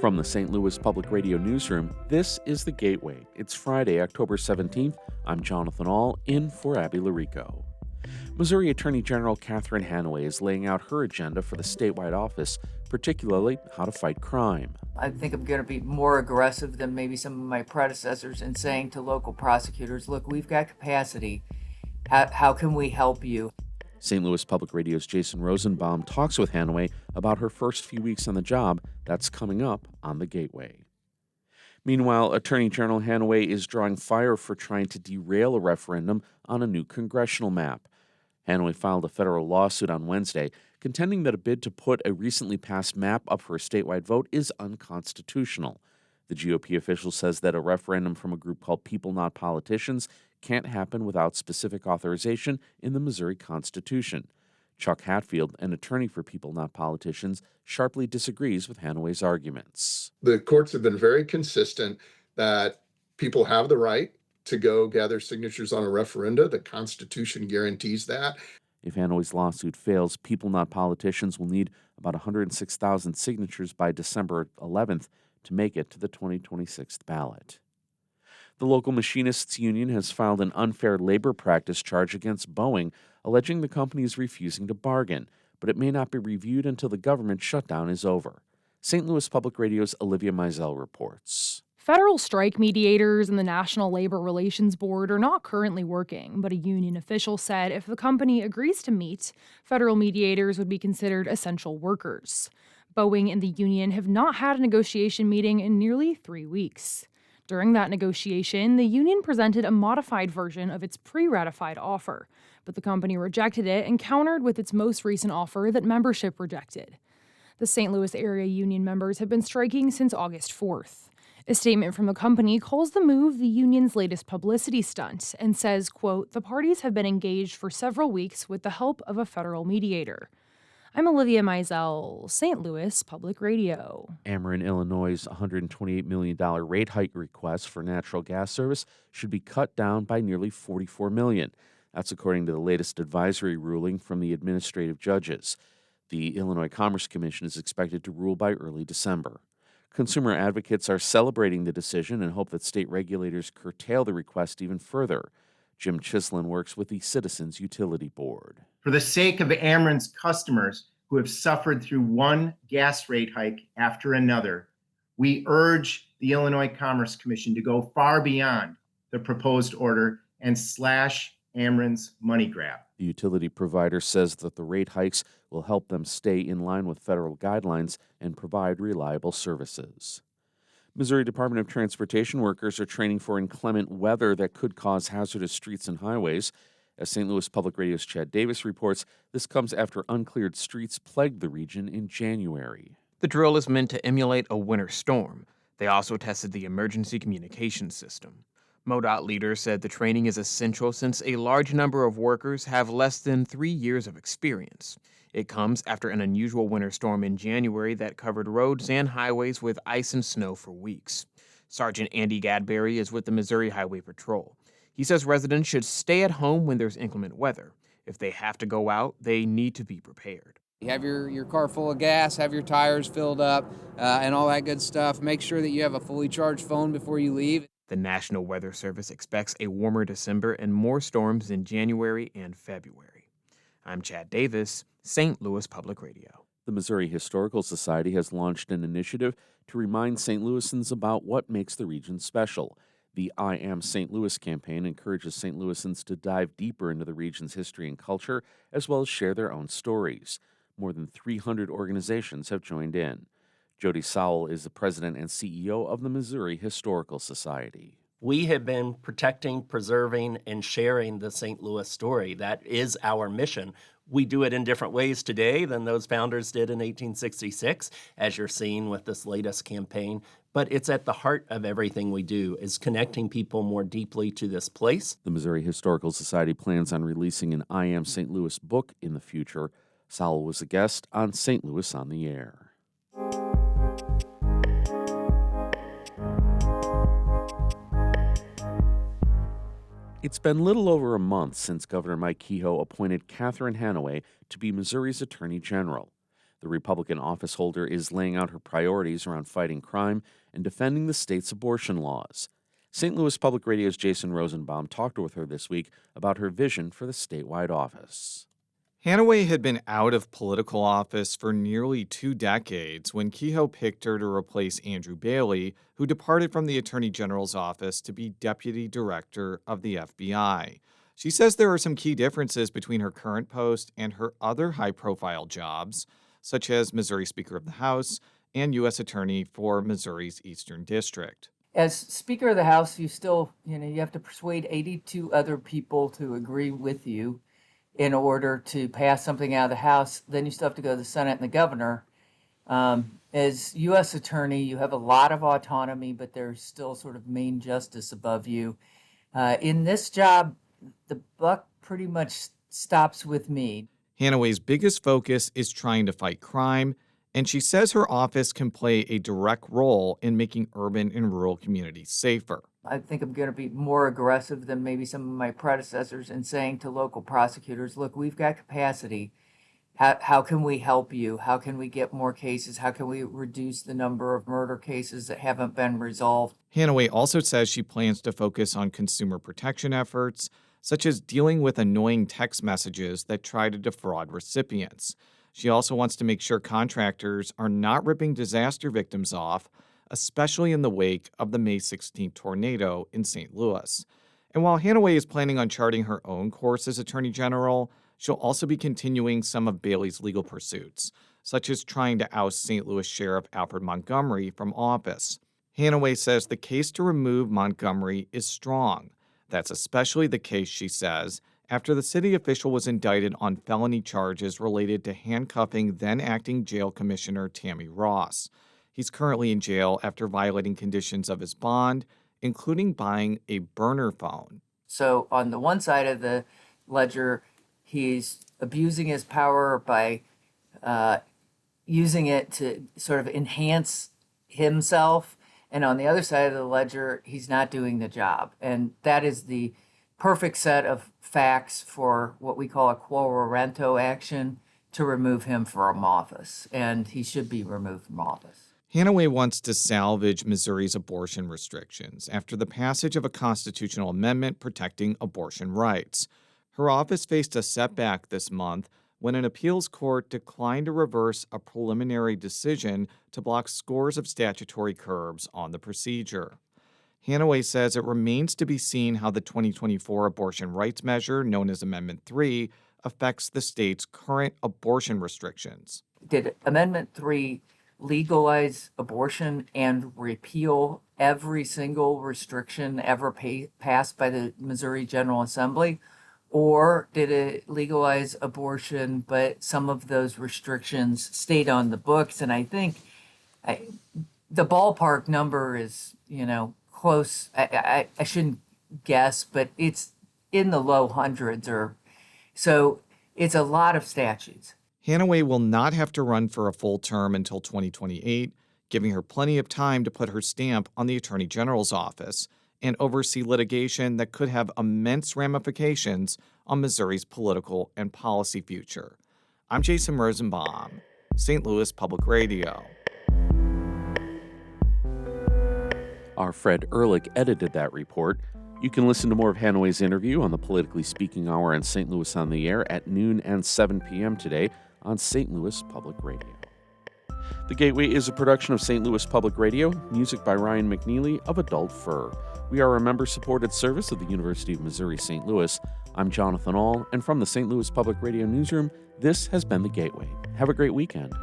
From the St. Louis Public Radio newsroom, this is The Gateway. It's Friday, October 17th. I'm Jonathan Ahl, in for Abby Larico. Missouri Attorney General Catherine Hanaway is laying out her agenda for the statewide office, particularly how to fight crime. I think I'm going to be more aggressive than maybe some of my predecessors in saying to local prosecutors, look, we've got capacity. How can we help you? St. Louis Public Radio's Jason Rosenbaum talks with Hanaway about her first few weeks on the job. That's coming up on The Gateway. Meanwhile, Attorney General Hanaway is drawing fire for trying to derail a referendum on a new congressional map. Hanaway filed a federal lawsuit on Wednesday, contending that a bid to put a recently passed map up for a statewide vote is unconstitutional. The GOP official says that a referendum from a group called People Not Politicians can't happen without specific authorization in the Missouri Constitution. Chuck Hatfield, an attorney for People Not Politicians, sharply disagrees with Hanaway's arguments. The courts have been very consistent that people have the right to go gather signatures on a referenda. The Constitution guarantees that. If Hanaway's lawsuit fails, People Not Politicians will need about 106,000 signatures by December 11th to make it to the 2026 ballot. The local machinists union has filed an unfair labor practice charge against Boeing, alleging the company is refusing to bargain, but it may not be reviewed until the government shutdown is over. St. Louis Public Radio's Olivia Mizell reports. Federal strike mediators and the National Labor Relations Board are not currently working, but a union official said if the company agrees to meet, federal mediators would be considered essential workers. Boeing and the union have not had a negotiation meeting in nearly 3 weeks. During that negotiation, the union presented a modified version of its pre-ratified offer, but the company rejected it and countered with its most recent offer that membership rejected. The St. Louis area union members have been striking since August 4th. A statement from the company calls the move the union's latest publicity stunt and says, quote, the parties have been engaged for several weeks with the help of a federal mediator. I'm Olivia Mizell, St. Louis Public Radio. Ameren, Illinois' $128 million rate hike request for natural gas service should be cut down by nearly $44 million. That's according to the latest advisory ruling from the administrative judges. The Illinois Commerce Commission is expected to rule by early December. Consumer advocates are celebrating the decision and hope that state regulators curtail the request even further. Jim Chislin works with the Citizens Utility Board. For the sake of Ameren's customers who have suffered through one gas rate hike after another, we urge the Illinois Commerce Commission to go far beyond the proposed order and slash Ameren's money grab. The utility provider says that the rate hikes will help them stay in line with federal guidelines and provide reliable services. Missouri Department of Transportation workers are training for inclement weather that could cause hazardous streets and highways. As St. Louis Public Radio's Chad Davis reports, this comes after uncleared streets plagued the region in January. The drill is meant to emulate a winter storm. They also tested the emergency communications system. MoDOT leaders said the training is essential since a large number of workers have less than 3 years of experience. It comes after an unusual winter storm in January that covered roads and highways with ice and snow for weeks. Sergeant Andy Gadberry is with the Missouri Highway Patrol. He says residents should stay at home when there's inclement weather. If they have to go out, they need to be prepared. Have your car full of gas, have your tires filled up, and all that good stuff. Make sure that you have a fully charged phone before you leave. The National Weather Service expects a warmer December and more storms in January and February. I'm Chad Davis, St. Louis Public Radio. The Missouri Historical Society has launched an initiative to remind St. Louisans about what makes the region special. The I Am St. Louis campaign encourages St. Louisans to dive deeper into the region's history and culture, as well as share their own stories. More than 300 organizations have joined in. Jody Sowell is the president and CEO of the Missouri Historical Society. We have been protecting, preserving, and sharing the St. Louis story. That is our mission. We do it in different ways today than those founders did in 1866, as you're seeing with this latest campaign. But it's at the heart of everything we do, is connecting people more deeply to this place. The Missouri Historical Society plans on releasing an I Am St. Louis book in the future. Sowell was a guest on St. Louis on the Air. It's been little over a month since Governor Mike Kehoe appointed Catherine Hanaway to be Missouri's Attorney General. The Republican office holder is laying out her priorities around fighting crime and defending the state's abortion laws. St. Louis Public Radio's Jason Rosenbaum talked with her this week about her vision for the statewide office. Hanaway had been out of political office for nearly 2 decades when Kehoe picked her to replace Andrew Baily, who departed from the Attorney General's office to be Deputy Director of the FBI. She says there are some key differences between her current post and her other high-profile jobs, such as Missouri Speaker of the House and U.S. Attorney for Missouri's Eastern District. As Speaker of the House, you still, you have to persuade 82 other people to agree with you in order to pass something out of the House. Then you still have to go to the Senate and the governor. As U.S. Attorney, you have a lot of autonomy, but there's still sort of main justice above you. In this job, the buck pretty much stops with me. Hanaway's biggest focus is trying to fight crime, and she says her office can play a direct role in making urban and rural communities safer. I think I'm going to be more aggressive than maybe some of my predecessors in saying to local prosecutors, look, we've got capacity. How can we help you? How can we get more cases? How can we reduce the number of murder cases that haven't been resolved? Hanaway also says she plans to focus on consumer protection efforts, such as dealing with annoying text messages that try to defraud recipients. She also wants to make sure contractors are not ripping disaster victims off, especially in the wake of the May 16th tornado in St. Louis. And while Hanaway is planning on charting her own course as Attorney General, she'll also be continuing some of Baily's legal pursuits, such as trying to oust St. Louis Sheriff Alfred Montgomery from office. Hanaway says the case to remove Montgomery is strong. That's especially the case, she says, after the city official was indicted on felony charges related to handcuffing then-acting jail commissioner Tammy Ross. He's currently in jail after violating conditions of his bond, including buying a burner phone. So on the one side of the ledger, he's abusing his power by using it to sort of enhance himself. And on the other side of the ledger, he's not doing the job. And that is the perfect set of facts for what we call a quo warranto action to remove him from office. And he should be removed from office. Hanaway wants to salvage Missouri's abortion restrictions after the passage of a constitutional amendment protecting abortion rights. Her office faced a setback this month when an appeals court declined to reverse a preliminary decision to block scores of statutory curbs on the procedure. Hanaway says it remains to be seen how the 2024 abortion rights measure, known as Amendment 3, affects the state's current abortion restrictions. Did Amendment 3 legalize abortion and repeal every single restriction ever passed by the Missouri General Assembly? Or did it legalize abortion, but some of those restrictions stayed on the books? And I think the ballpark number is, close. I shouldn't guess, but it's in the low hundreds, or so it's a lot of statutes. Hanaway will not have to run for a full term until 2028, giving her plenty of time to put her stamp on the Attorney General's office and oversee litigation that could have immense ramifications on Missouri's political and policy future. I'm Jason Rosenbaum, St. Louis Public Radio. Our Fred Ehrlich edited that report. You can listen to more of Hanaway's interview on the Politically Speaking Hour in St. Louis on the Air at noon and 7 p.m. today on St. Louis Public Radio. The Gateway is a production of St. Louis Public Radio, music by Ryan McNeely of Adult Fur. We are a member-supported service of the University of Missouri St. Louis. I'm Jonathan Ahl, and from the St. Louis Public Radio newsroom, this has been The Gateway. Have a great weekend.